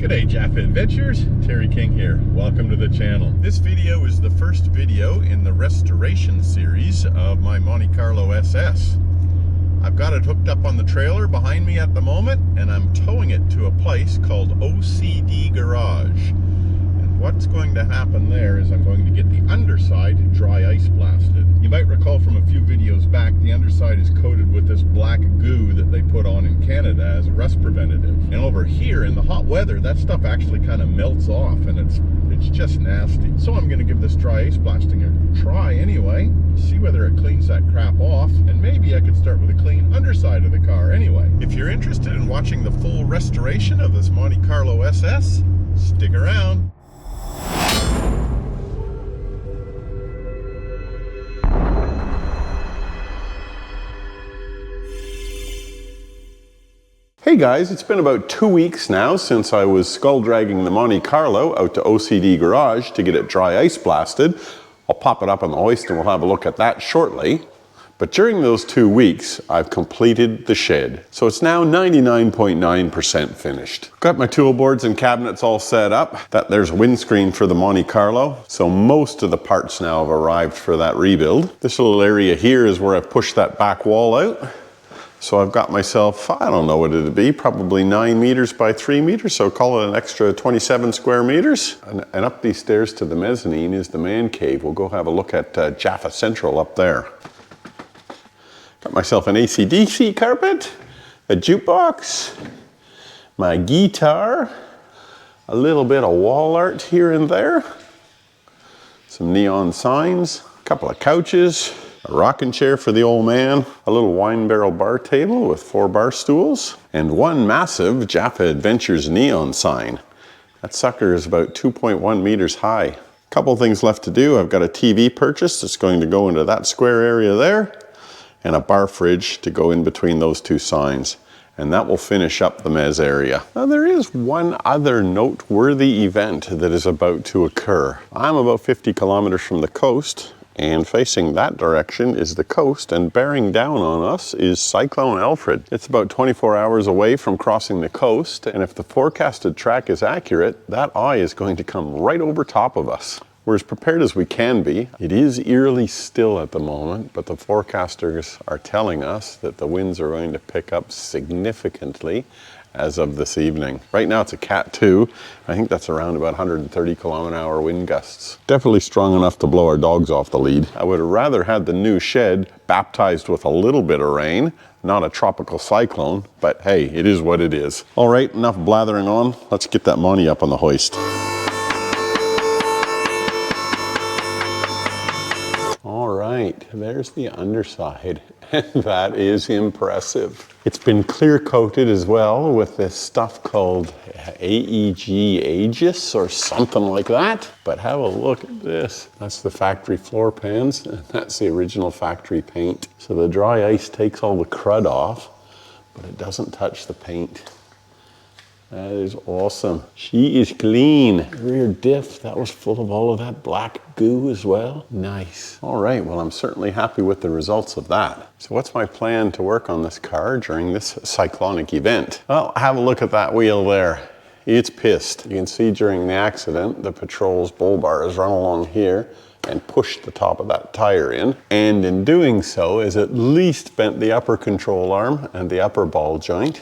G'day Jafffa Adventures, Terry King here. Welcome to the channel. This video is the first video in the restoration series of my Monte Carlo SS. I've got it hooked up on the trailer behind me at the moment, and I'm towing it to a place called OCD Garage. And what's going to happen there is I'm going to get the underside dry ice blasted. You might recall from a few videos back, the underside is coated with this black goo that they put on in Canada as a rust preventative. And over here in the hot weather, that stuff actually kind of melts off, and it's just nasty. So I'm going to give this dry ice blasting a try anyway, see whether it cleans that crap off, and maybe I could start with a clean underside of the car anyway. If you're interested in watching the full restoration of this Monte Carlo SS, stick around. Hey guys, it's been about 2 weeks now since I was skull dragging the Monte Carlo out to OCD Garage to get it dry ice blasted. I'll pop it up on the hoist and we'll have a look at that shortly. But during those 2 weeks, I've completed the shed. So it's now 99.9% finished. Got my tool boards and cabinets all set up. There's a windscreen for the Monte Carlo. So most of the parts now have arrived for that rebuild. This little area here is where I've pushed that back wall out. So I've got myself, I don't know what it'd be, probably 9 meters by 3 meters, so call it an extra 27 square meters. And up these stairs to the mezzanine is the man cave. We'll go have a look at Jafffa Central up there. Got myself an AC/DC carpet, a jukebox, my guitar, a little bit of wall art here and there, some neon signs, a couple of couches, a rocking chair for the old man, a little wine barrel bar table with 4 bar stools, and one massive Jafffa Adventures neon sign. That sucker is about 2.1 meters high. Couple things left to do. I've got a TV purchase that's going to go into that square area there, and a bar fridge to go in between those 2 signs. And that will finish up the mezz area. Now there is one other noteworthy event that is about to occur. I'm about 50 kilometers from the coast, and facing that direction is the coast, and bearing down on us is Cyclone Alfred. It's about 24 hours away from crossing the coast, and if the forecasted track is accurate, that eye is going to come right over top of us. We're as prepared as we can be. It is eerily still at the moment, but the forecasters are telling us that the winds are going to pick up significantly as of this evening. Right now it's a Cat 2. I think that's around about 130 km/h wind gusts. Definitely strong enough to blow our dogs off the lead. I would have rather had the new shed baptized with a little bit of rain, not a tropical cyclone, but hey, it is what it is. All right, enough blathering on. Let's get that Monte up on the hoist. All right, there's the underside. That is impressive. It's been clear coated as well with this stuff called AEG Aegis or something like that. But have a look at this. That's the factory floor pans, and that's the original factory paint. So the dry ice takes all the crud off, but it doesn't touch the paint. That is awesome. She is clean. Rear diff, that was full of all of that black goo as well. Nice. All right, well, I'm certainly happy with the results of that. So what's my plan to work on this car during this cyclonic event? Well, have a look at that wheel there. It's pissed. You can see during the accident, the Patrol's bull bar has run along here and pushed the top of that tire in. And in doing so, has at least bent the upper control arm and the upper ball joint.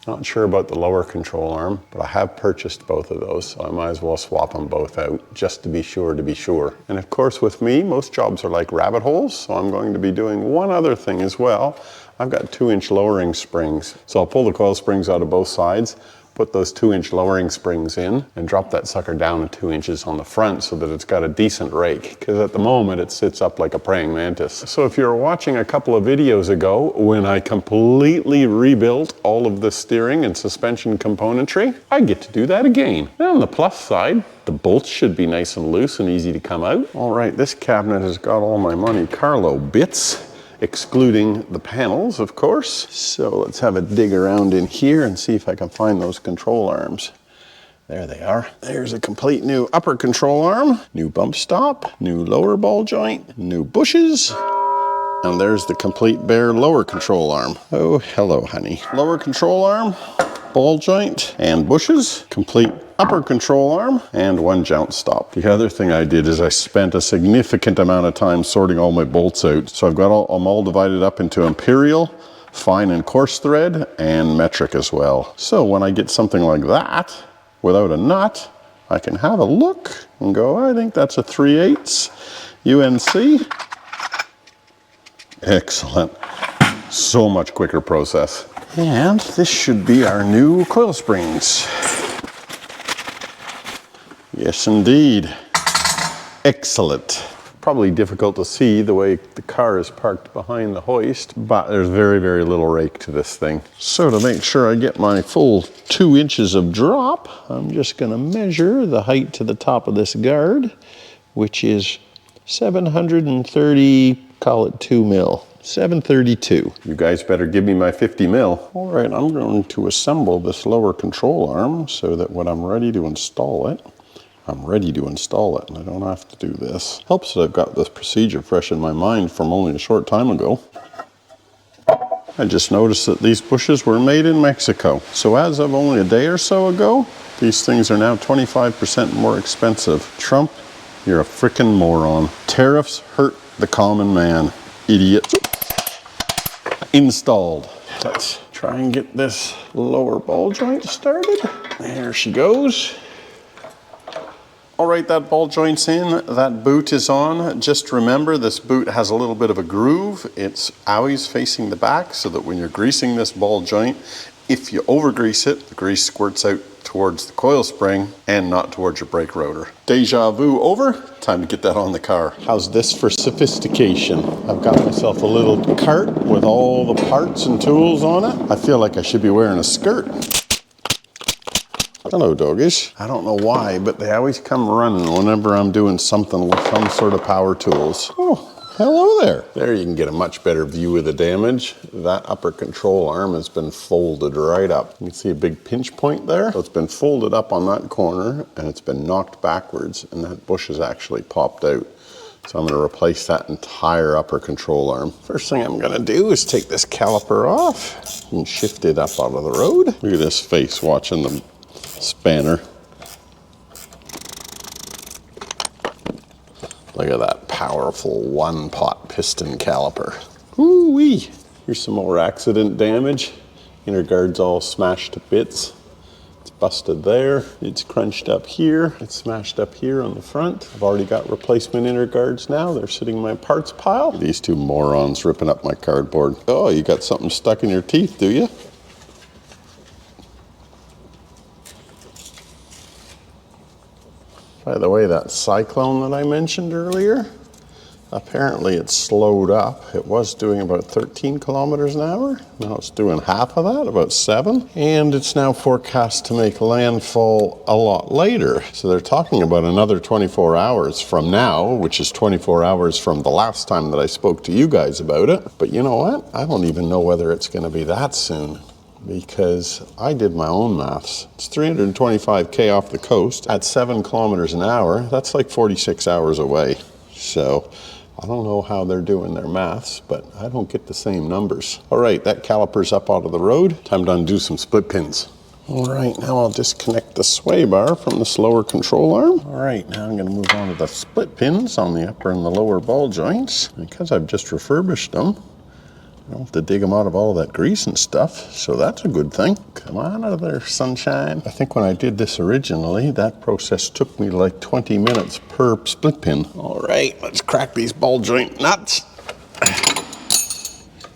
Not sure about the lower control arm, but I have purchased both of those, so I might as well swap them both out just to be sure to be sure. And of course with me, most jobs are like rabbit holes, so I'm going to be doing one other thing as well. I've got 2-inch lowering springs. So I'll pull the coil springs out of both sides, put those 2-inch lowering springs in, and drop that sucker down 2 inches on the front so that it's got a decent rake, because at the moment it sits up like a praying mantis. So if you were watching a couple of videos ago when I completely rebuilt all of the steering and suspension componentry, I get to do that again. And on the plus side, the bolts should be nice and loose and easy to come out. All right, this cabinet has got all my Monte Carlo bits, excluding the panels, of course. So let's have a dig around in here and see if I can find those control arms. There they are. There's a complete new upper control arm, new bump stop, new lower ball joint, new bushes, and there's the complete bare lower control arm. Oh, hello, honey. Lower control arm, ball joint and bushes, complete upper control arm, and one joint stop. The other thing I did is I spent a significant amount of time sorting all my bolts out. So I've got them all divided up into imperial, fine and coarse thread, and metric as well. So when I get something like that, without a nut, I can have a look and go, I think that's a 3/8 UNC. Excellent. So much quicker process. And this should be our new coil springs. Yes, indeed. Excellent. Probably difficult to see the way the car is parked behind the hoist, but there's very, very little rake to this thing. So to make sure I get my full 2 inches of drop, I'm just gonna measure the height to the top of this guard, which is 730, call it 2 mil. 732. You guys better give me my 50 mil. All right, I'm going to assemble this lower control arm so that when I'm ready to install it, I'm ready to install it and I don't have to do this. Helps that I've got this procedure fresh in my mind from only a short time ago. I just noticed that these bushes were made in Mexico. So as of only a day or so ago, these things are now 25% more expensive. Trump, you're a frickin' moron. Tariffs hurt the common man. Idiot. Installed. Let's try and get this lower ball joint started. There she goes. All right, that ball joint's in, that boot is on. Just remember, this boot has a little bit of a groove. It's always facing the back so that when you're greasing this ball joint, if you over-grease it, the grease squirts out towards the coil spring and not towards your brake rotor. Deja vu over, time to get that on the car. How's this for sophistication? I've got myself a little cart with all the parts and tools on it. I feel like I should be wearing a skirt. Hello, doggies. I don't know why, but they always come running whenever I'm doing something with some sort of power tools. Oh, hello there. There you can get a much better view of the damage. That upper control arm has been folded right up. You can see a big pinch point there. So it's been folded up on that corner and it's been knocked backwards and that bush has actually popped out. So I'm going to replace that entire upper control arm. First thing I'm going to do is take this caliper off and shift it up out of the road. Look at this face watching the spanner. Look at that powerful one-pot piston caliper. Ooh-wee. Here's some more accident damage. Inner guard's all smashed to bits. It's busted there. It's crunched up here. It's smashed up here on the front. I've already got replacement inner guards now. They're sitting in my parts pile. These two morons ripping up my cardboard. Oh, you got something stuck in your teeth, do you? By the way, that cyclone that I mentioned earlier, apparently it's slowed up. It was doing about 13 kilometers an hour. Now it's doing half of that, about 7. And it's now forecast to make landfall a lot later. So they're talking about another 24 hours from now, which is 24 hours from the last time that I spoke to you guys about it. But you know what? I don't even know whether it's going to be that soon, because I did my own maths. It's 325K off the coast at 7 kilometers an hour. That's like 46 hours away. So I don't know how they're doing their maths, but I don't get the same numbers. All right, that caliper's up out of the road. Time to undo some split pins. All right, now I'll disconnect the sway bar from the lower control arm. All right, now I'm gonna move on to the split pins on the upper and the lower ball joints. Because I've just refurbished them, I don't have to dig them out of all that grease and stuff, so that's a good thing. Come on out of there, sunshine. I think when I did this originally, that process took me like 20 minutes per split pin. All right, let's crack these ball joint nuts.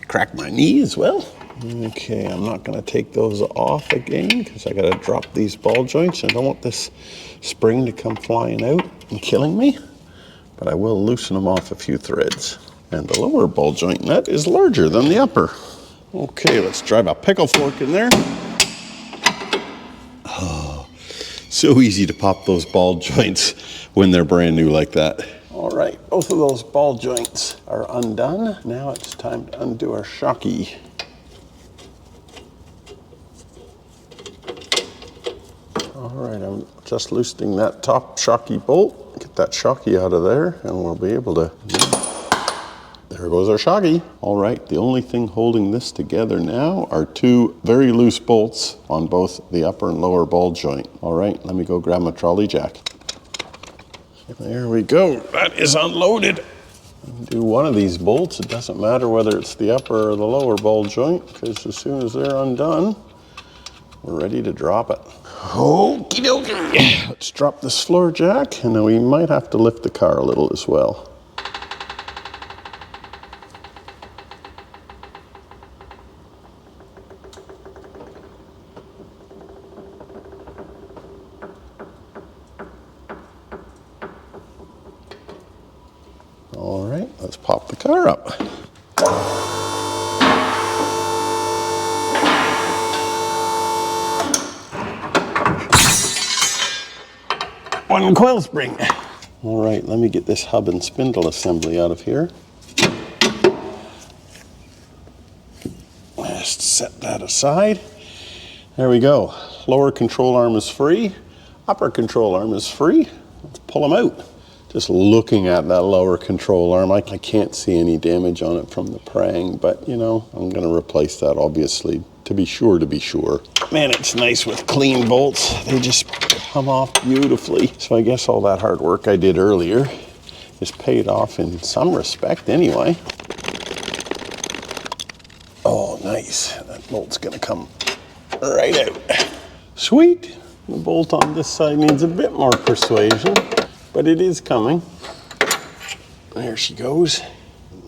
Crack my knee as well. Okay, I'm not gonna take those off again because I gotta drop these ball joints. I don't want this spring to come flying out and killing me, but I will loosen them off a few threads. And the lower ball joint nut is larger than the upper. Okay, let's drive a pickle fork in there. Oh, so easy to pop those ball joints when they're brand new like that. All right, both of those ball joints are undone. Now it's time to undo our shocky. All right, I'm just loosening that top shocky bolt. Get that shocky out of there and we'll be able to There goes our shocky. All right, the only thing holding this together now are two very loose bolts on both the upper and lower ball joint. All right, let me go grab my trolley jack. There we go, that is unloaded. Do one of these bolts, it doesn't matter whether it's the upper or the lower ball joint, because as soon as they're undone, we're ready to drop it. Okie dokie. Let's drop this floor jack, and then we might have to lift the car a little as well. All right, let's pop the car up. One coil spring. All right, let me get this hub and spindle assembly out of here. Just set that aside. There we go. Lower control arm is free. Upper control arm is free. Let's pull them out. Just looking at that lower control arm, I can't see any damage on it from the prang, but you know, I'm gonna replace that obviously to be sure. Man, it's nice with clean bolts. They just come off beautifully. So I guess all that hard work I did earlier is paid off in some respect anyway. Oh, nice. That bolt's gonna come right out. Sweet. The bolt on this side needs a bit more persuasion, but it is coming. There she goes.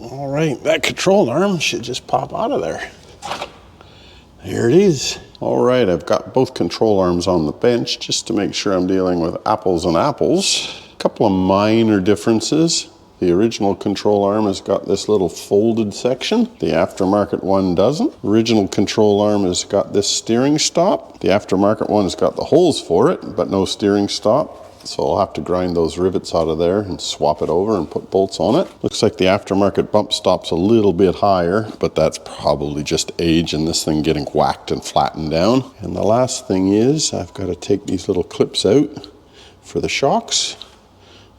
All right, that control arm should just pop out of there. There it is. All right, I've got both control arms on the bench just to make sure I'm dealing with apples and apples. A couple of minor differences. The original control arm has got this little folded section. The aftermarket one doesn't. Original control arm has got this steering stop. The aftermarket one has got the holes for it, but no steering stop. So I'll have to grind those rivets out of there and swap it over and put bolts on it. Looks like the aftermarket bump stop's a little bit higher, but that's probably just age and this thing getting whacked and flattened down. And the last thing is I've got to take these little clips out for the shocks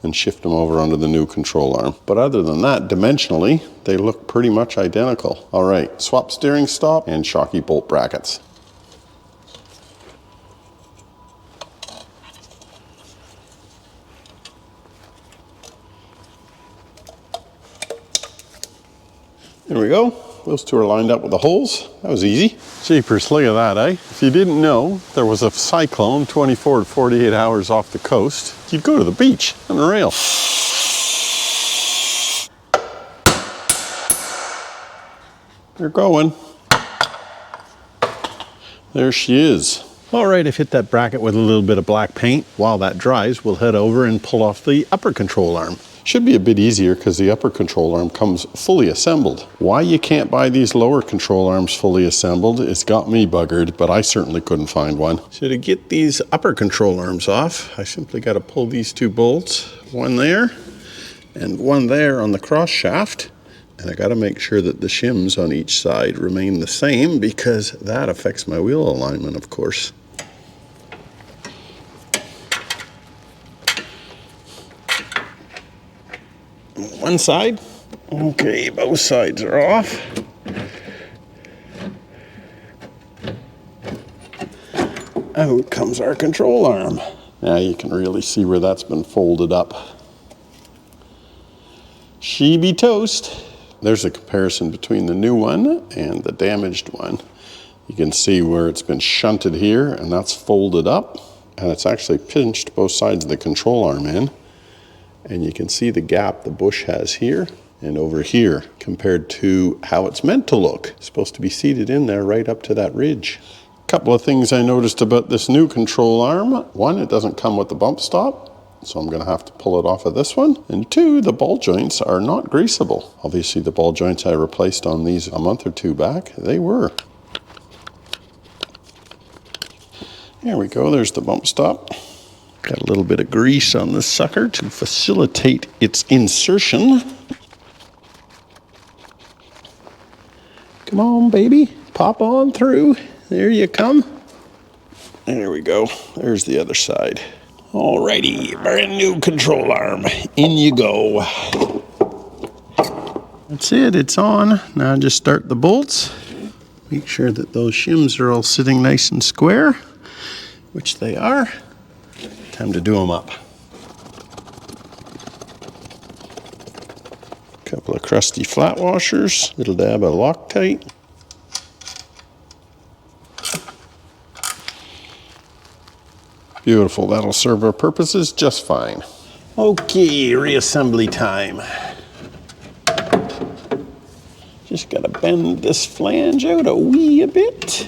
and shift them over onto the new control arm. But other than that, dimensionally, they look pretty much identical. All right, swap steering stop and shocky bolt brackets. There we go. Those two are lined up with the holes. That was easy. Jeepers, look at that, eh? If you didn't know, there was a cyclone 24 to 48 hours off the coast. You'd go to the beach. Unreal. They're going. There she is. All right, I've hit that bracket with a little bit of black paint. While that dries, we'll head over and pull off the upper control arm. Should be a bit easier because the upper control arm comes fully assembled. Why you can't buy these lower control arms fully assembled, it's got me buggered, but I certainly couldn't find one. So to get these upper control arms off, I simply got to pull these two bolts, one there and one there on the cross shaft. And I got to make sure that the shims on each side remain the same because that affects my wheel alignment, of course. One side. Okay, both sides are off. Out comes our control arm. Now you can really see where that's been folded up. She be toast. There's a comparison between the new one and the damaged one. You can see where it's been shunted here and that's folded up and it's actually pinched both sides of the control arm in. And you can see the gap the bush has here and over here compared to how it's meant to look. It's supposed to be seated in there right up to that ridge. A couple of things I noticed about this new control arm. One, it doesn't come with the bump stop, so I'm going to have to pull it off of this one. And two, the ball joints are not greasable. Obviously the ball joints I replaced on these a month or two back, they were. There we go, there's the bump stop. Got a little bit of grease on this sucker to facilitate its insertion. Come on, baby. Pop on through. There you come. There we go. There's the other side. Alrighty, brand new control arm. In you go. That's it, it's on. Now just start the bolts. Make sure that those shims are all sitting nice and square, which they are. Time to do them up. Couple of crusty flat washers, little dab of Loctite. Beautiful, that'll serve our purposes just fine. Okay, reassembly time. Just gotta bend this flange out a wee bit.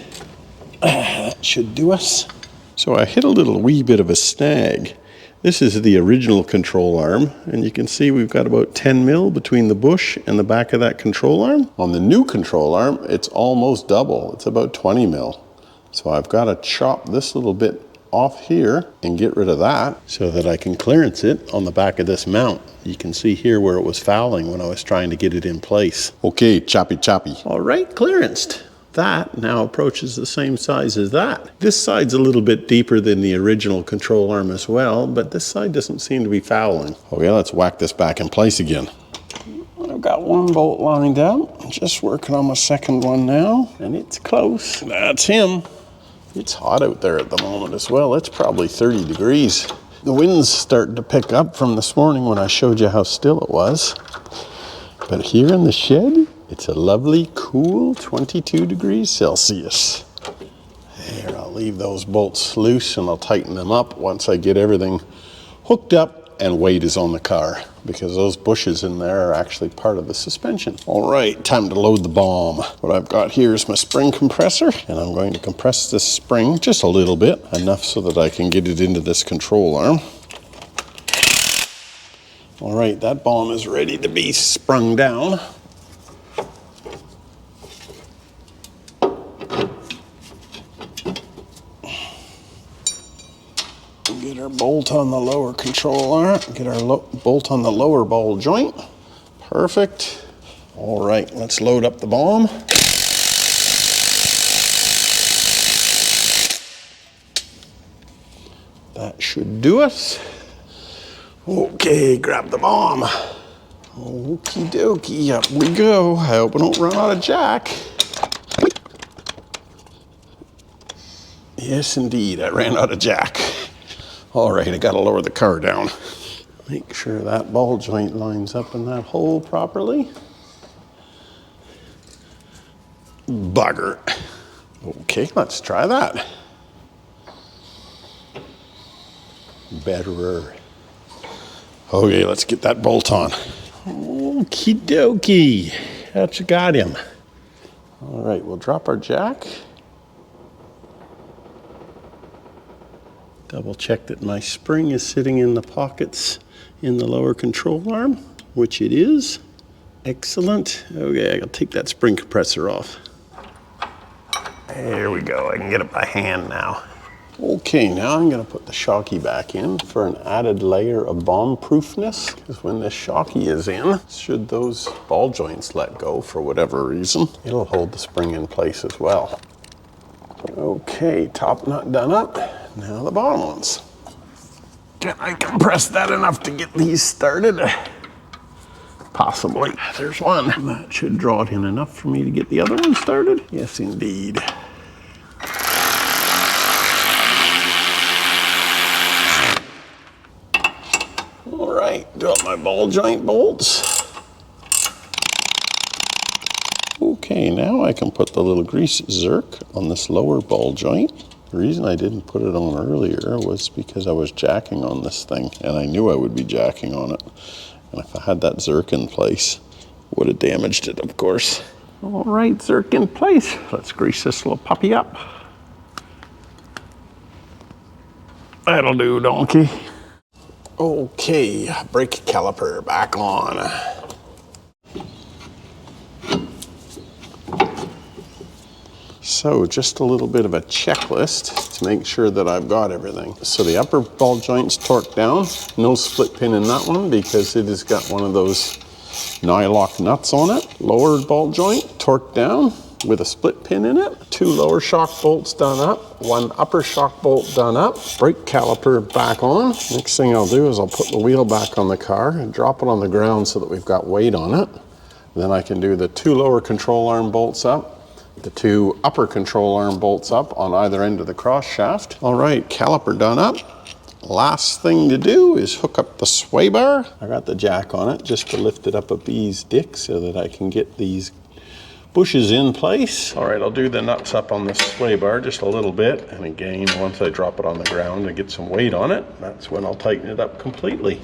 That should do us. So I hit a little wee bit of a snag. This is the original control arm, and you can see we've got about 10 mil between the bush and the back of that control arm. On the new control arm, it's almost double. It's about 20 mil. So I've got to chop this little bit off here and get rid of that so that I can clearance it on the back of this mount. You can see here where it was fouling when I was trying to get it in place. Okay, choppy choppy. All right, clearanced. That now approaches the same size as that. This side's a little bit deeper than the original control arm as well, but this side doesn't seem to be fouling. Okay, let's whack this back in place again. I've got one bolt lined up. I'm just working on my second one now, and it's close. That's him. It's hot out there at the moment as well. It's probably 30 degrees. The wind's starting to pick up from this morning when I showed you how still it was. But here in the shed, it's a lovely, cool 22 degrees Celsius. There, I'll leave those bolts loose and I'll tighten them up once I get everything hooked up and weight is on the car, because those bushes in there are actually part of the suspension. All right, time to load the bomb. What I've got here is my spring compressor, and I'm going to compress this spring just a little bit, enough so that I can get it into this control arm. All right, that bomb is ready to be sprung down. Get our bolt on the lower control arm, get our bolt on the lower ball joint. Perfect. All right, let's load up the bomb. That should do us. Okay, grab the bomb. Okie dokie, up we go. I hope I don't run out of jack. Yes, indeed, I ran out of jack. All right, I gotta lower the car down. Make sure that ball joint lines up in that hole properly. Bugger. Okay, let's try that. Betterer. Okay, let's get that bolt on. Okie dokie. That's got him. All right, we'll drop our jack. Double check that my spring is sitting in the pockets in the lower control arm, which it is. Excellent. Okay, I'll take that spring compressor off. There we go, I can get it by hand now. Okay, now I'm gonna put the shocky back in for an added layer of bomb-proofness, because when this shocky is in, should those ball joints let go for whatever reason, it'll hold the spring in place as well. Okay, top nut done up. Now the bottom ones. Can I compress that enough to get these started? Possibly. There's one. That should draw it in enough for me to get the other one started. Yes, indeed. All right, drop my ball joint bolts. Okay, now I can put the little grease zerk on this lower ball joint. The reason I didn't put it on earlier was because I was jacking on this thing, and I knew I would be jacking on it. And if I had that zerk in place, would have damaged it, of course. All right, zerk in place. Let's grease this little puppy up. That'll do, donkey. Okay, brake caliper back on. So just a little bit of a checklist to make sure that I've got everything. So the upper ball joint's torqued down. No split pin in that one because it has got one of those nylock nuts on it. Lower ball joint torqued down with a split pin in it. 2 lower shock bolts done up. 1 upper shock bolt done up. Brake caliper back on. Next thing I'll do is I'll put the wheel back on the car and drop it on the ground so that we've got weight on it. Then I can do the 2 lower control arm bolts up, the 2 upper control arm bolts up on either end of the cross shaft. All right, caliper done up. Last thing to do is hook up the sway bar. I got the jack on it just to lift it up a bee's dick so that I can get these bushes in place. All right, I'll do the nuts up on the sway bar just a little bit. And again, once I drop it on the ground and get some weight on it, that's when I'll tighten it up completely.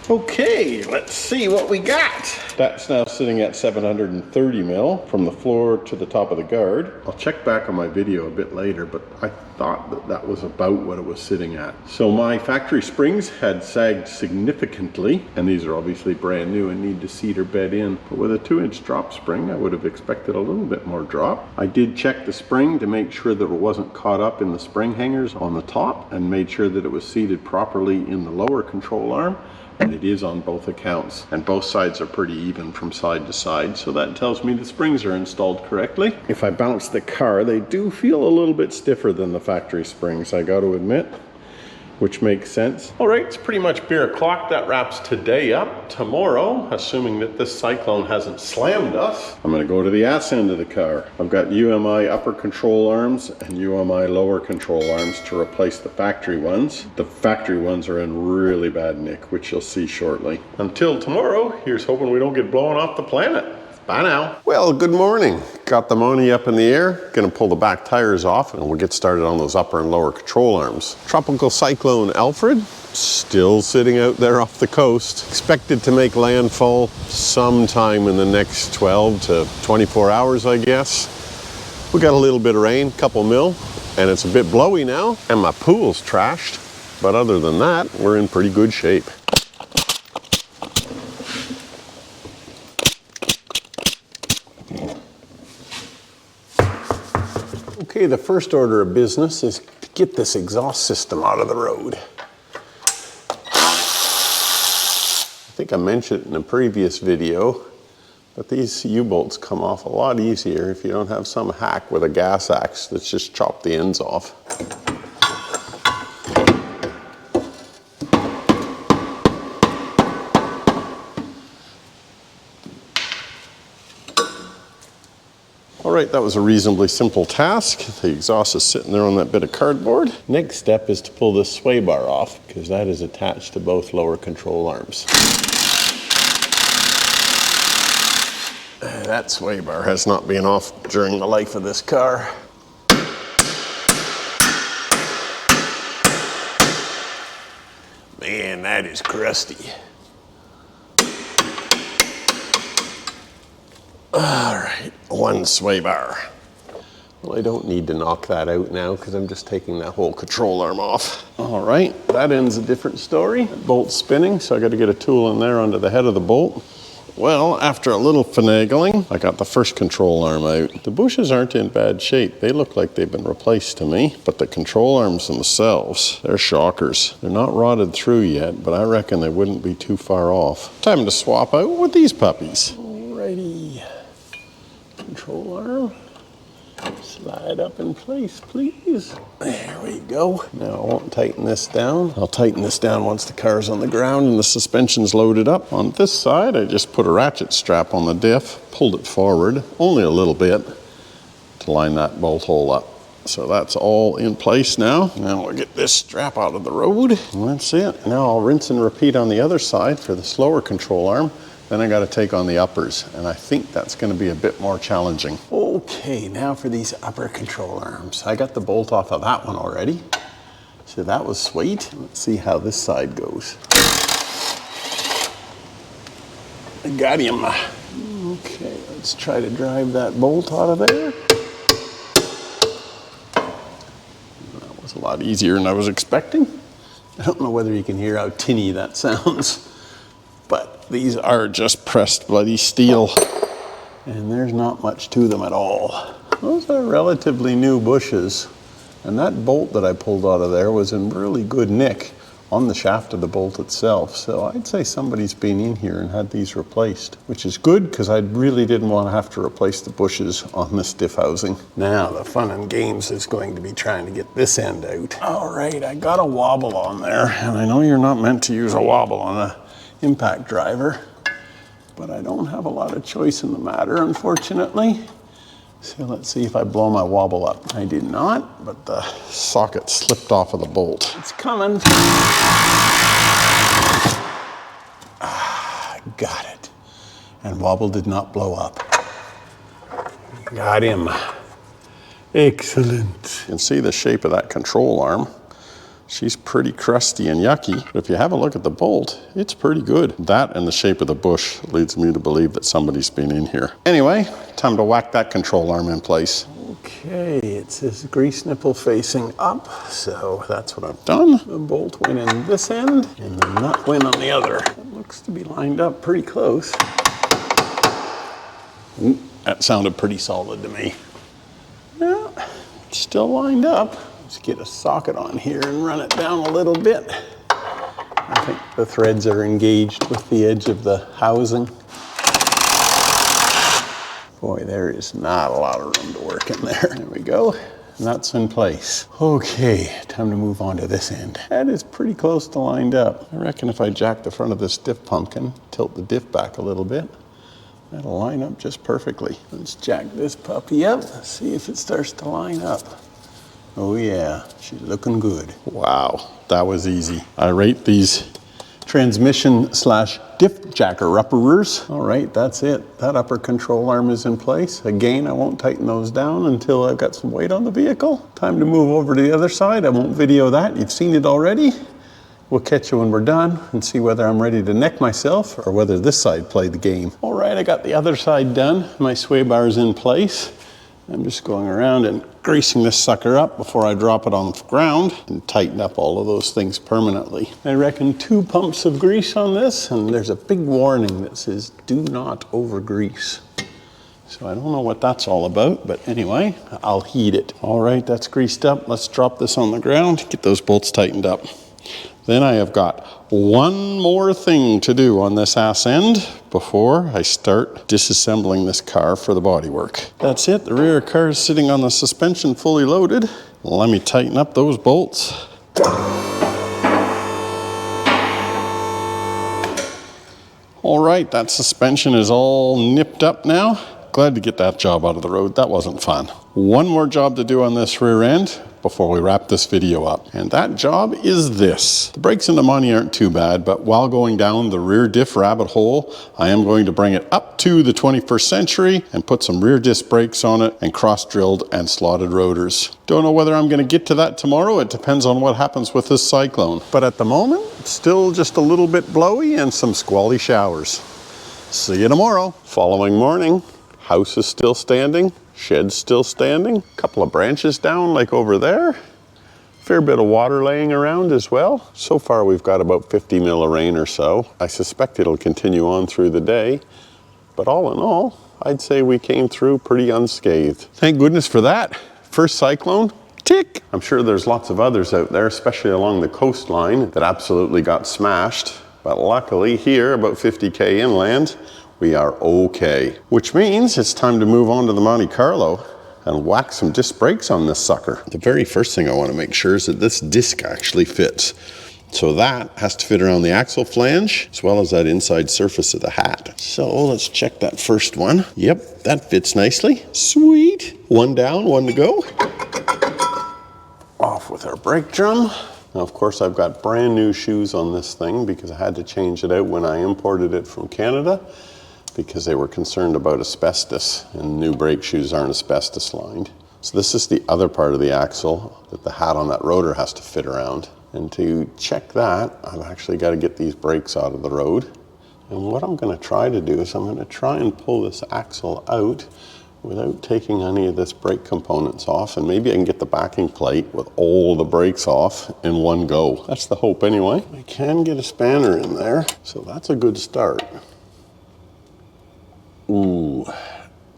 Okay, let's see what we got. That's now sitting at 730 mil from the floor to the top of the guard. I'll check back on my video a bit later, but I thought that that was about what it was sitting at. So my factory springs had sagged significantly, and these are obviously brand new and need to seat or bed in. But with a 2-inch drop spring, I would have expected a little bit more drop. I did check the spring to make sure that it wasn't caught up in the spring hangers on the top, and made sure that it was seated properly in the lower control arm. And it is on both accounts, and both sides are pretty even from side to side, so that tells me the springs are installed correctly. If I bounce the car, they do feel a little bit stiffer than the factory springs, I got to admit, which makes sense. All right, it's pretty much beer o'clock. That wraps today up. Tomorrow, assuming that this cyclone hasn't slammed us, I'm gonna go to the ass end of the car. I've got UMI upper control arms and UMI lower control arms to replace the factory ones. The factory ones are in really bad nick, which you'll see shortly. Until tomorrow, here's hoping we don't get blown off the planet. Bye now. Well, good morning. Got the Monte up in the air. Gonna pull the back tires off and we'll get started on those upper and lower control arms. Tropical cyclone Alfred, still sitting out there off the coast. Expected to make landfall sometime in the next 12 to 24 hours, I guess. We got a little bit of rain, couple mil, and it's a bit blowy now, and my pool's trashed. But other than that, we're in pretty good shape. Okay, the first order of business is to get this exhaust system out of the road. I think I mentioned it in a previous video, but these U-bolts come off a lot easier if you don't have some hack with a gas axe that's just chopped the ends off. All right, that was a reasonably simple task. The exhaust is sitting there on that bit of cardboard. Next step is to pull this sway bar off, because that is attached to both lower control arms. That sway bar has not been off during the life of this car. Man, that is crusty. All right, one sway bar. Well, I don't need to knock that out now because I'm just taking that whole control arm off. All right, that ends a different story. Bolt's spinning, so I got to get a tool in there under the head of the bolt. Well, after a little finagling, I got the first control arm out. The bushes aren't in bad shape. They look like they've been replaced to me, but the control arms themselves, they're shockers. They're not rotted through yet, but I reckon they wouldn't be too far off. Time to swap out with these puppies. Alrighty. Control arm, slide up in place, please. There we go. Now I won't tighten this down. I'll tighten this down once the car's on the ground and the suspension's loaded up. On this side, I just put a ratchet strap on the diff, pulled it forward, only a little bit, to line that bolt hole up. So that's all in place now. Now we'll get this strap out of the road. And that's it. Now I'll rinse and repeat on the other side for the slower control arm. Then I got to take on the uppers, and I think that's going to be a bit more challenging. Okay, now for these upper control arms. I got the bolt off of that one already, so that was sweet. Let's see how this side goes. I got him. Okay, let's try to drive that bolt out of there. That was a lot easier than I was expecting. I don't know whether you can hear how tinny that sounds. But these are just pressed bloody steel, and there's not much to them at all. Those are relatively new bushes, and that bolt that I pulled out of there was in really good nick. on the shaft of the bolt itself. So I'd say somebody's been in here and had these replaced, which is good because I really didn't want to have to replace the bushes on this diff housing. Now the fun and games is going to be trying to get this end out. All right, I got a wobble on there, and I know you're not meant to use a wobble on an impact driver, but I don't have a lot of choice in the matter, unfortunately. So let's see if I blow my wobble up. I did not, but the socket slipped off of the bolt. It's coming. Got it. And wobble did not blow up. Got him. Excellent. You can see the shape of that control arm. She's pretty crusty and yucky, but if you have a look at the bolt, it's pretty good. That and the shape of the bush leads me to believe that somebody's been in here. Anyway, time to whack that control arm in place. Okay, it says grease nipple facing up, so that's what I've done. The bolt went in this end, and the nut went on the other. It looks to be lined up pretty close. Ooh, that sounded pretty solid to me. Yeah, it's still lined up. Let's get a socket on here and run it down a little bit. I think the threads are engaged with the edge of the housing. Boy, there is not a lot of room to work in there. There we go. Nuts in place. Okay, time to move on to this end. That is pretty close to lined up. I reckon if I jack the front of this diff pumpkin, tilt the diff back a little bit, that'll line up just perfectly. Let's jack this puppy up, see if it starts to line up. Oh yeah, she's looking good. Wow, that was easy. I rate these transmission/diff jacker upperers. All right, that's it. That upper control arm is in place. Again, I won't tighten those down until I've got some weight on the vehicle. Time to move over to the other side. I won't video that, you've seen it already. We'll catch you when we're done and see whether I'm ready to neck myself or whether this side played the game. All right, I got the other side done. My sway bar is in place. I'm just going around and greasing this sucker up before I drop it on the ground and tighten up all of those things permanently. I reckon 2 pumps of grease on this, and there's a big warning that says do not over grease. So I don't know what that's all about, but anyway, I'll heed it. All right, that's greased up. Let's drop this on the ground, get those bolts tightened up. Then I have got one more thing to do on this ass end before I start disassembling this car for the bodywork. That's it, the rear car is sitting on the suspension fully loaded. Let me tighten up those bolts. All right, that suspension is all nipped up now. Glad to get that job out of the road, that wasn't fun. One more job to do on this rear end before we wrap this video up. And that job is this. The brakes in the Monte aren't too bad, but while going down the rear diff rabbit hole, I am going to bring it up to the 21st century and put some rear disc brakes on it and cross-drilled and slotted rotors. Don't know whether I'm gonna get to that tomorrow. It depends on what happens with this cyclone. But at the moment, it's still just a little bit blowy and some squally showers. See you tomorrow. Following morning, house is still standing. Shed's still standing, a couple of branches down like over there. Fair bit of water laying around as well. So far we've got about 50 mil of rain or so. I suspect it'll continue on through the day, but all in all, I'd say we came through pretty unscathed. Thank goodness for that. First cyclone, tick. I'm sure there's lots of others out there, especially along the coastline, that absolutely got smashed. But luckily here, about 50K inland, we are okay. Which means it's time to move on to the Monte Carlo and whack some disc brakes on this sucker. The very first thing I want to make sure is that this disc actually fits. So that has to fit around the axle flange as well as that inside surface of the hat. So let's check that first one. Yep, that fits nicely. Sweet. One down, one to go. Off with our brake drum. Now, of course, I've got brand new shoes on this thing because I had to change it out when I imported it from Canada, because they were concerned about asbestos, and new brake shoes aren't asbestos lined. So this is the other part of the axle that the hat on that rotor has to fit around. And to check that, I've actually got to get these brakes out of the road. And what I'm going to try to do is I'm going to try and pull this axle out without taking any of this brake components off, and maybe I can get the backing plate with all the brakes off in one go. That's the hope anyway. I can get a spanner in there, so that's a good start. Ooh,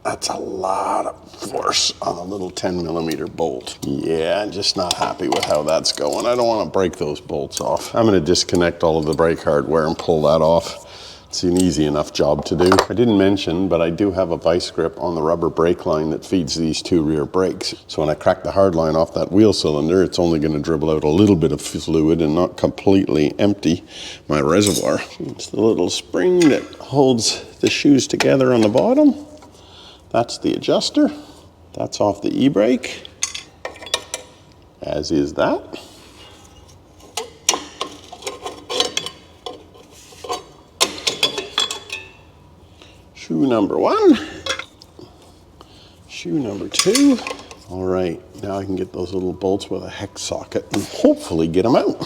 That's a lot of force on a little 10mm bolt. Yeah, just not happy with how that's going. I don't want to break those bolts off. I'm going to disconnect all of the brake hardware and pull that off. It's an easy enough job to do. I didn't mention, but I do have a vice grip on the rubber brake line that feeds these two rear brakes. So when I crack the hard line off that wheel cylinder, it's only going to dribble out a little bit of fluid and not completely empty my reservoir. It's the little spring that holds the shoes together on the bottom. That's the adjuster. That's off the e-brake, as is that. Shoe number 1, shoe number 2. All right, now I can get those little bolts with a hex socket and hopefully get them out.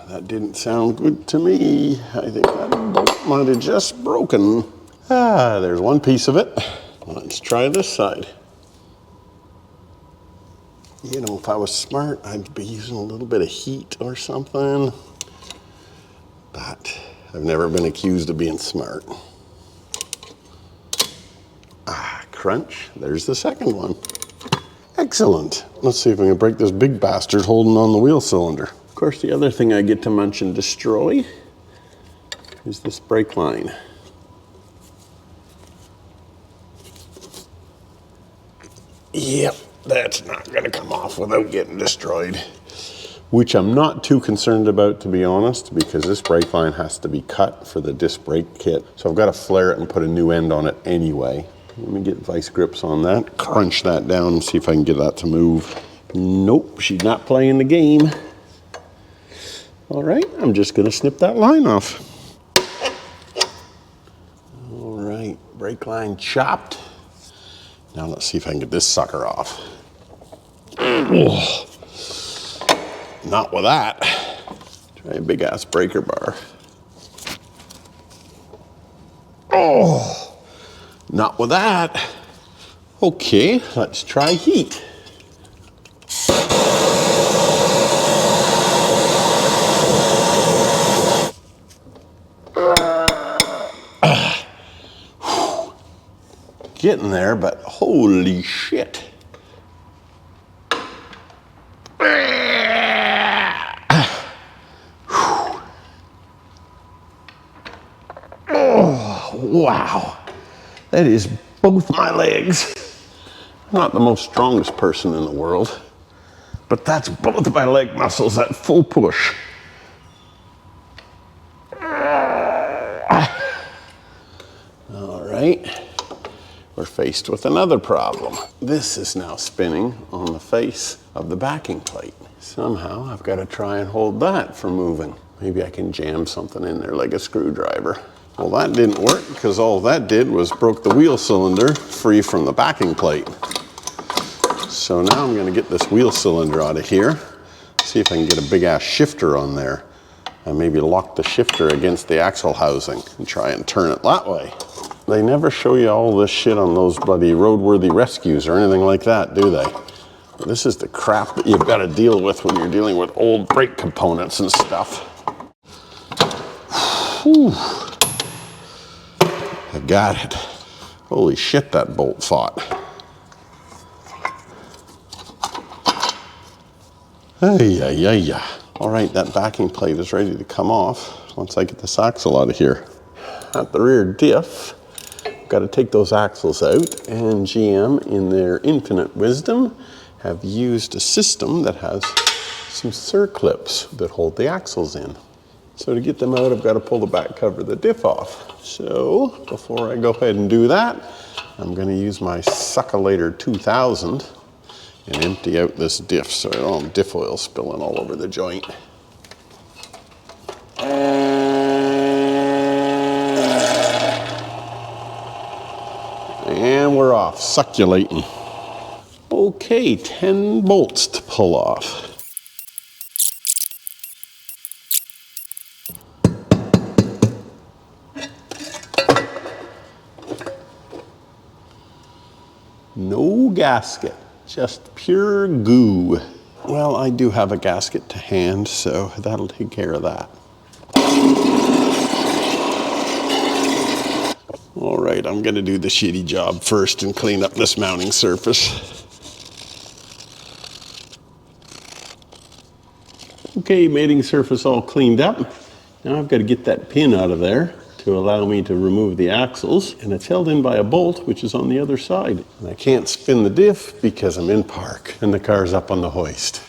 That didn't sound good to me. I think that bolt might have just broken. There's one piece of it. Let's try this side. You know, if I was smart, I'd be using a little bit of heat or something. But I've never been accused of being smart. Crunch. There's the second one. Excellent. Let's see if we can break this big bastard holding on the wheel cylinder. Of course, the other thing I get to munch and destroy is this brake line. Yep, that's not going to come off without getting destroyed. Which I'm not too concerned about, to be honest, because this brake line has to be cut for the disc brake kit. So I've got to flare it and put a new end on it anyway. Let me get vice grips on that, crunch that down and see if I can get that to move. Nope, she's not playing the game. All right, I'm just going to snip that line off. All right, brake line chopped. Now let's see if I can get this sucker off. Oh. Not with that. Try a big ass breaker bar. Oh, not with that. Okay, let's try heat. Getting there, but holy shit. Wow, that is both my legs. I'm not the most strongest person in the world, but that's both my leg muscles at full push. All right, we're faced with another problem. This is now spinning on the face of the backing plate. Somehow I've got to try and hold that from moving. Maybe I can jam something in there like a screwdriver. Well, that didn't work because all that did was broke the wheel cylinder free from the backing plate. So now I'm going to get this wheel cylinder out of here, see if I can get a big ass shifter on there, and maybe lock the shifter against the axle housing and try and turn it that way. They never show you all this shit on those bloody roadworthy rescues or anything like that, do they? This is the crap that you've got to deal with when you're dealing with old brake components and stuff. Whew. I got it. Holy shit, that bolt fought. Ay. All right, that backing plate is ready to come off once I get this axle out of here. At the rear diff, got to take those axles out, and GM, in their infinite wisdom, have used a system that has some circlips that hold the axles in. So to get them out, I've got to pull the back cover of the diff off. So before I go ahead and do that, I'm going to use my Suckalator 2000 and empty out this diff so I don't have diff oil spilling all over the joint. And we're off, succulating. Okay, 10 bolts to pull off. No gasket, just pure goo. Well, I do have a gasket to hand, so that'll take care of that. right, I'm gonna do the shitty job first and clean up this mounting surface. Okay, mating surface all cleaned up. Now I've got to get that pin out of there to allow me to remove the axles, and it's held in by a bolt which is on the other side. And I can't spin the diff because I'm in park and the car's up on the hoist.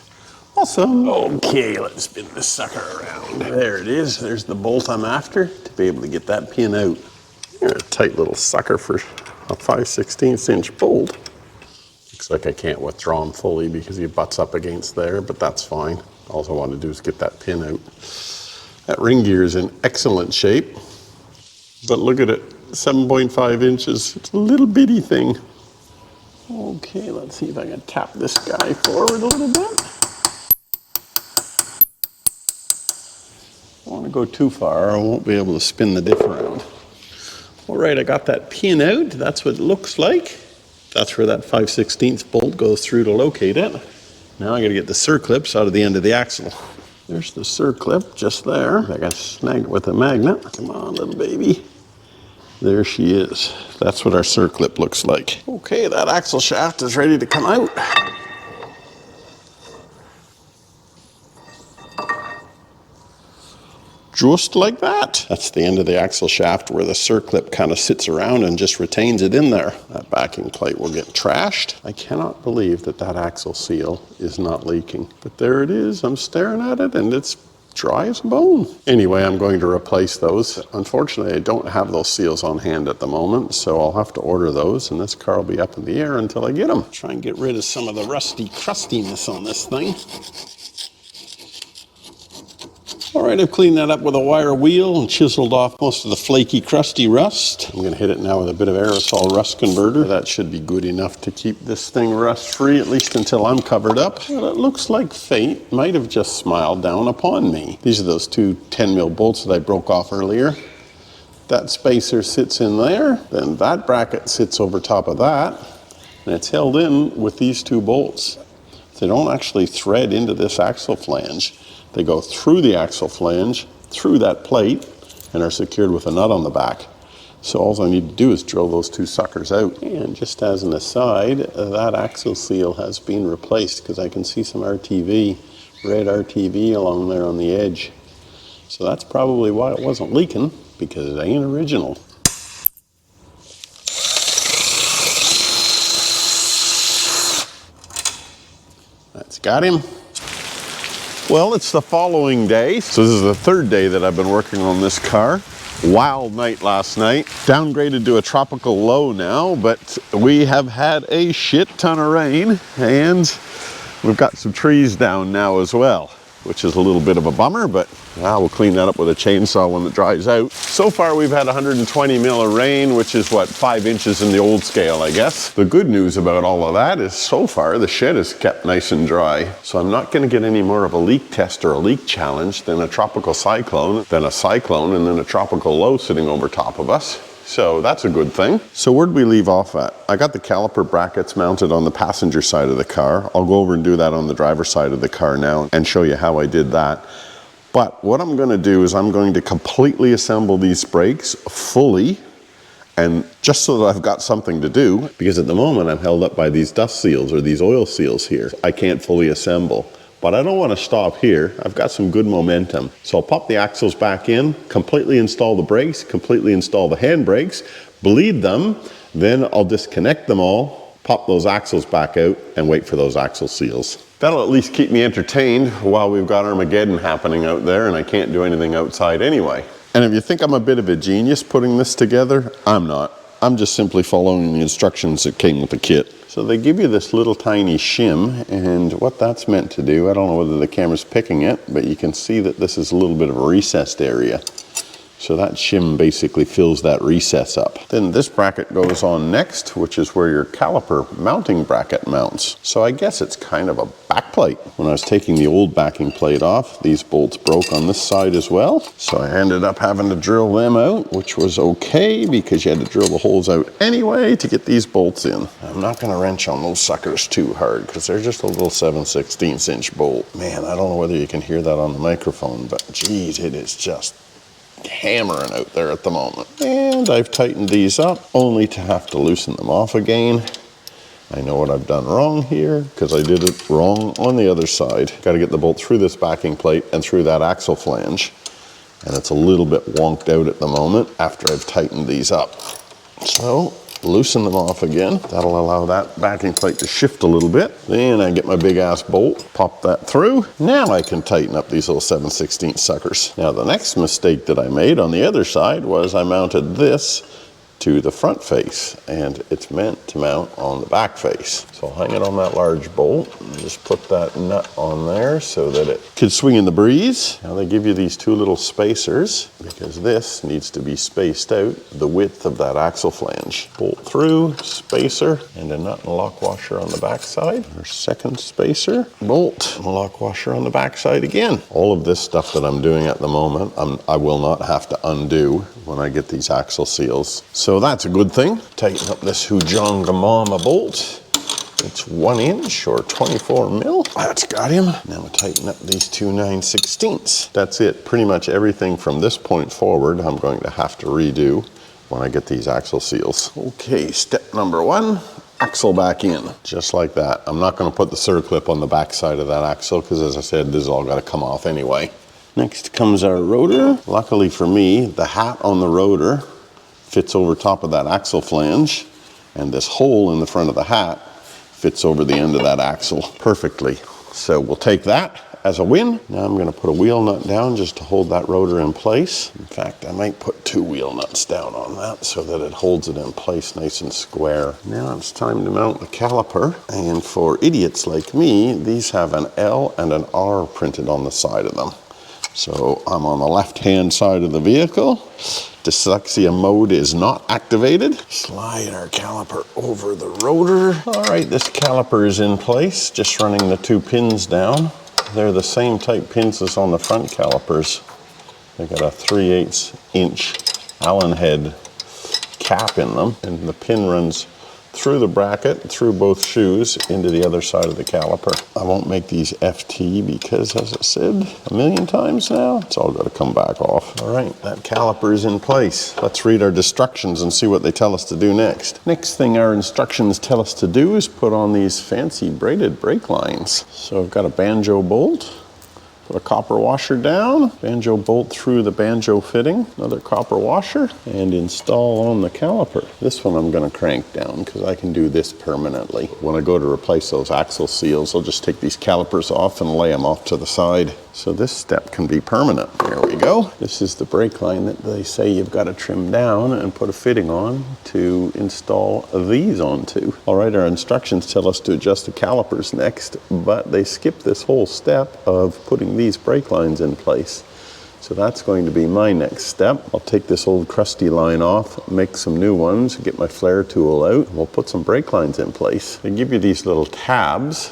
Awesome. Okay, let's spin this sucker around. There it is. There's the bolt I'm after to be able to get that pin out. You're a tight little sucker for a 5/16 inch bolt. Looks like I can't withdraw him fully because he butts up against there, but that's fine. All I want to do is get that pin out. That ring gear is in excellent shape, but look at it, 7.5 inches. It's a little bitty thing. Okay, let's see if I can tap this guy forward a little bit. I don't want to go too far, I won't be able to spin the diff around. All right, I got that pin out. That's what it looks like. That's where that 5/16 bolt goes through to locate it. Now I got to get the circlips out of the end of the axle. There's the circlip just there. I got to snag it with a magnet. Come on, little baby. There she is. That's what our circlip looks like. Okay, that axle shaft is ready to come out. Just like that. That's the end of the axle shaft where the circlip kind of sits around and just retains it in there. That backing plate will get trashed. I cannot believe that that axle seal is not leaking. But there it is. I'm staring at it and it's dry as a bone. Anyway, I'm going to replace those. Unfortunately, I don't have those seals on hand at the moment, so I'll have to order those, and this car will be up in the air until I get them. Try and get rid of some of the rusty crustiness on this thing. All right, I've cleaned that up with a wire wheel and chiseled off most of the flaky, crusty rust. I'm gonna hit it now with a bit of aerosol rust converter. That should be good enough to keep this thing rust-free, at least until I'm covered up. But it looks like fate might have just smiled down upon me. These are those two 10 mil bolts that I broke off earlier. That spacer sits in there, then that bracket sits over top of that, and it's held in with these two bolts. They don't actually thread into this axle flange. They go through the axle flange, through that plate, and are secured with a nut on the back. So all I need to do is drill those two suckers out. And just as an aside, that axle seal has been replaced because I can see some RTV, red RTV along there on the edge. So that's probably why it wasn't leaking, because it ain't original. That's got him. Well, it's the following day. So this is the third day that I've been working on this car. Wild night last night. Downgraded to a tropical low now, but we have had a shit ton of rain and we've got some trees down now as well, which is a little bit of a bummer, but we'll clean that up with a chainsaw when it dries out. So far we've had 120 mil of rain, which is what, 5 inches in the old scale, I guess. The good news about all of that is so far the shed is kept nice and dry. So I'm not gonna get any more of a leak test or a leak challenge than a tropical cyclone, then a cyclone, and then a tropical low sitting over top of us. So that's a good thing. So where'd we leave off at? I got the caliper brackets mounted on the passenger side of the car. I'll go over and do that on the driver's side of the car now and show you how I did that. But what I'm gonna do is I'm going to completely assemble these brakes fully, and just so that I've got something to do, because at the moment I'm held up by these dust seals or these oil seals here. I can't fully assemble. But I don't want to stop here. I've got some good momentum. So I'll pop the axles back in, completely install the brakes, completely install the handbrakes, bleed them, then I'll disconnect them all, pop those axles back out, and wait for those axle seals. That'll at least keep me entertained while we've got Armageddon happening out there and I can't do anything outside anyway. And if you think I'm a bit of a genius putting this together, I'm not. I'm just simply following the instructions that came with the kit. So they give you this little tiny shim, and what that's meant to do, I don't know whether the camera's picking it, but you can see that this is a little bit of a recessed area. So that shim basically fills that recess up. Then this bracket goes on next, which is where your caliper mounting bracket mounts. So I guess it's kind of a backplate. When I was taking the old backing plate off, these bolts broke on this side as well. So I ended up having to drill them out, which was okay because you had to drill the holes out anyway to get these bolts in. I'm not gonna wrench on those suckers too hard because they're just a little 7/16 inch bolt. Man, I don't know whether you can hear that on the microphone, but geez, it is just hammering out there at the moment. And I've tightened these up only to have to loosen them off again. I know what I've done wrong here because I did it wrong on the other side. Got to get the bolt through this backing plate and through that axle flange. And it's a little bit wonked out at the moment after I've tightened these up. So loosen them off again. That'll allow that backing plate to shift a little bit. Then I get my big ass bolt, pop that through. Now I can tighten up these little 7/16 suckers. Now the next mistake that I made on the other side was I mounted this to the front face, and it's meant to mount on the back face. So I'll hang it on that large bolt and just put that nut on there so that it can swing in the breeze. Now they give you these two little spacers because this needs to be spaced out the width of that axle flange. Bolt through, spacer, and a nut and lock washer on the back side. Our second spacer, bolt, and a lock washer on the back side again. All of this stuff that I'm doing at the moment, I will not have to undo when I get these axle seals. So that's a good thing. Tighten up this Hujongamama bolt. It's 1 inch or 24 mil. That's got him. Now we'll tighten up these two 9/16. That's it. Pretty much everything from this point forward, I'm going to have to redo when I get these axle seals. Okay, step number 1, axle back in. Just like that. I'm not going to put the circlip on the back side of that axle because, as I said, this is all got to come off anyway. Next comes our rotor. Luckily for me, the hat on the rotor fits over top of that axle flange, and this hole in the front of the hat fits over the end of that axle perfectly. So we'll take that as a win. Now I'm going to put a wheel nut down just to hold that rotor in place. In fact, I might put 2 wheel nuts down on that so that it holds it in place nice and square. Now it's time to mount the caliper. And for idiots like me, these have an L and an R printed on the side of them. So I'm on the left-hand side of the vehicle. Dyslexia mode is not activated. Slide our caliper over the rotor. All right, this caliper is in place. Just running the 2 pins down. They're the same type pins as on the front calipers. They got a 3/8 inch Allen head cap in them, and the pin runs through the bracket, through both shoes, into the other side of the caliper. I won't make these FT because, as I said a million times now, it's all got to come back off. All right, that caliper is in place. Let's read our instructions and see what they tell us to do next. Next thing our instructions tell us to do is put on these fancy braided brake lines. So I've got a banjo bolt. Put a copper washer down, banjo bolt through the banjo fitting, another copper washer, and install on the caliper. This one I'm going to crank down because I can do this permanently. When I go to replace those axle seals, I'll just take these calipers off and lay them off to the side. So this step can be permanent. There we go. This is the brake line that they say you've got to trim down and put a fitting on to install these onto. All right, our instructions tell us to adjust the calipers next, but they skip this whole step of putting these brake lines in place. So that's going to be my next step. I'll take this old crusty line off, make some new ones, get my flare tool out, and we'll put some brake lines in place. They give you these little tabs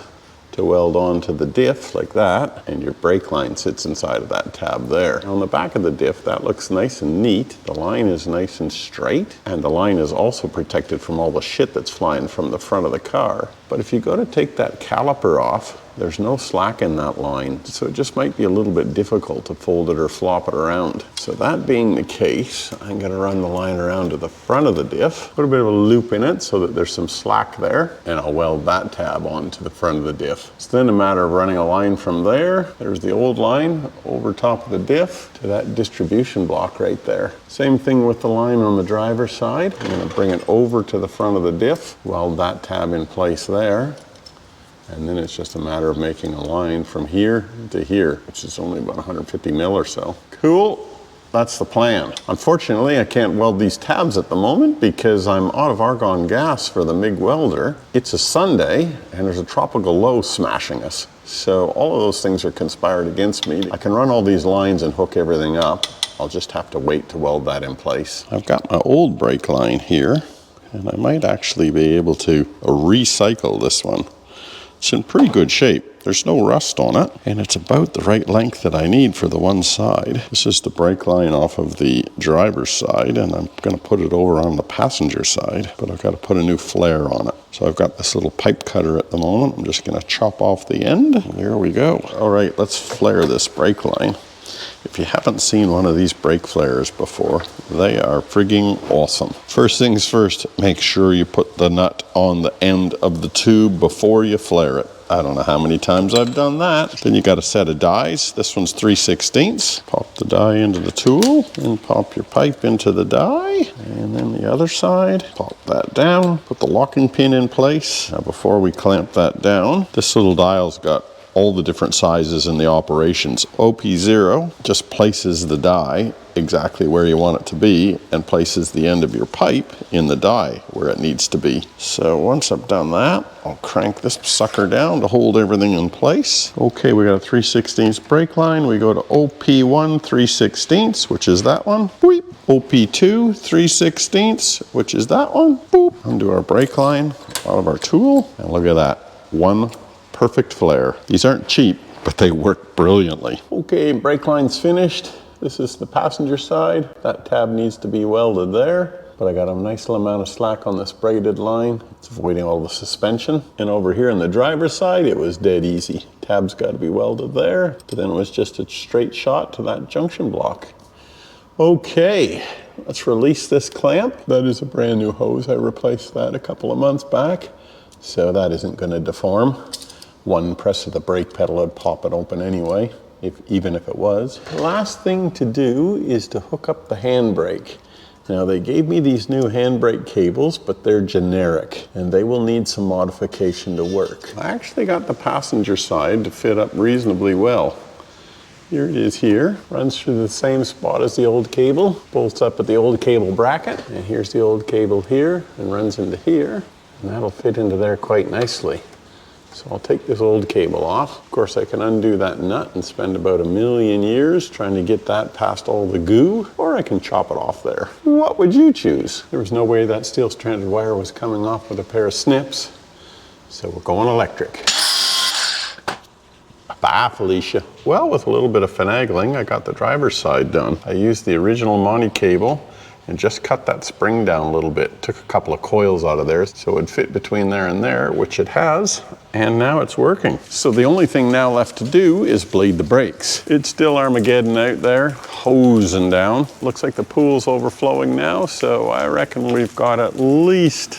to weld onto the diff like that, and your brake line sits inside of that tab there. On the back of the diff, that looks nice and neat. The line is nice and straight, and the line is also protected from all the shit that's flying from the front of the car. But if you go to take that caliper off, there's no slack in that line, so it just might be a little bit difficult to fold it or flop it around. So that being the case, I'm going to run the line around to the front of the diff, put a bit of a loop in it so that there's some slack there, and I'll weld that tab onto the front of the diff. It's then a matter of running a line from there, there's the old line, over top of the diff to that distribution block right there. Same thing with the line on the driver's side. I'm going to bring it over to the front of the diff, weld that tab in place there. And then it's just a matter of making a line from here to here, which is only about 150 mil or so. Cool, that's the plan. Unfortunately, I can't weld these tabs at the moment because I'm out of argon gas for the MIG welder. It's a Sunday and there's a tropical low smashing us. So all of those things are conspired against me. I can run all these lines and hook everything up. I'll just have to wait to weld that in place. I've got my old brake line here, and I might actually be able to recycle this one. It's in pretty good shape. There's no rust on it, and it's about the right length that I need for the one side. This is the brake line off of the driver's side, and I'm going to put it over on the passenger side, but I've got to put a new flare on it. So I've got this little pipe cutter at the moment. I'm just going to chop off the end. There we go. All right, let's flare this brake line. If you haven't seen one of these brake flares before, they are frigging awesome. First things first, make sure you put the nut on the end of the tube before you flare it. I don't know how many times I've done that. Then you got a set of dies. This one's 3/16. Pop the die into the tool and pop your pipe into the die. And then the other side, pop that down, put the locking pin in place. Now before we clamp that down, this little dial's got all the different sizes in the operations. OP0 just places the die exactly where you want it to be and places the end of your pipe in the die where it needs to be. So once I've done that, I'll crank this sucker down to hold everything in place. Okay, we got a 3/16 brake line. We go to OP1 3/16, which is that one. Boop. OP2 3/16, which is that one. Boop. Undo our brake line out of our tool, and look at that. One perfect flare. These aren't cheap, but they work brilliantly. Okay, brake line's finished. This is the passenger side. That tab needs to be welded there, but I got a nice little amount of slack on this braided line. It's avoiding all the suspension. And over here on the driver's side, it was dead easy. Tab's got to be welded there, but then it was just a straight shot to that junction block. Okay, let's release this clamp. That is a brand new hose. I replaced that a couple of months back, so that isn't going to deform. One press of the brake pedal would pop it open anyway, even if it was. The last thing to do is to hook up the handbrake. Now they gave me these new handbrake cables, but they're generic and they will need some modification to work. I actually got the passenger side to fit up reasonably well. Here it is here, runs through the same spot as the old cable, bolts up at the old cable bracket, and here's the old cable here and runs into here, and that'll fit into there quite nicely. So I'll take this old cable off. Of course, I can undo that nut and spend about 1,000,000 years trying to get that past all the goo, or I can chop it off there. What would you choose? There was no way that steel stranded wire was coming off with a pair of snips, so we're going electric. Bye, Felicia. Well, with a little bit of finagling, I got the driver's side done. I used the original Monte cable and just cut that spring down a little bit. Took a couple of coils out of there so it would fit between there and there, which it has, and now it's working. So the only thing now left to do is bleed the brakes. It's still Armageddon out there, hosing down. Looks like the pool's overflowing now, so I reckon we've got at least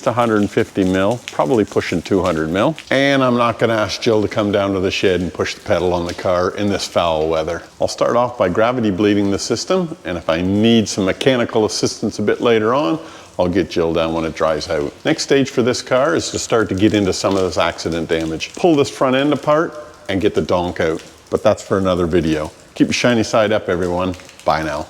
150 mil, probably pushing 200 mil. And I'm not gonna ask Jill to come down to the shed and push the pedal on the car in this foul weather. I'll start off by gravity bleeding the system, and if I need some mechanical assistance a bit later on, I'll get Jill down when it dries out. Next stage for this car is to start to get into some of this accident damage. Pull this front end apart and get the donk out. But that's for another video. Keep your shiny side up, everyone. Bye now.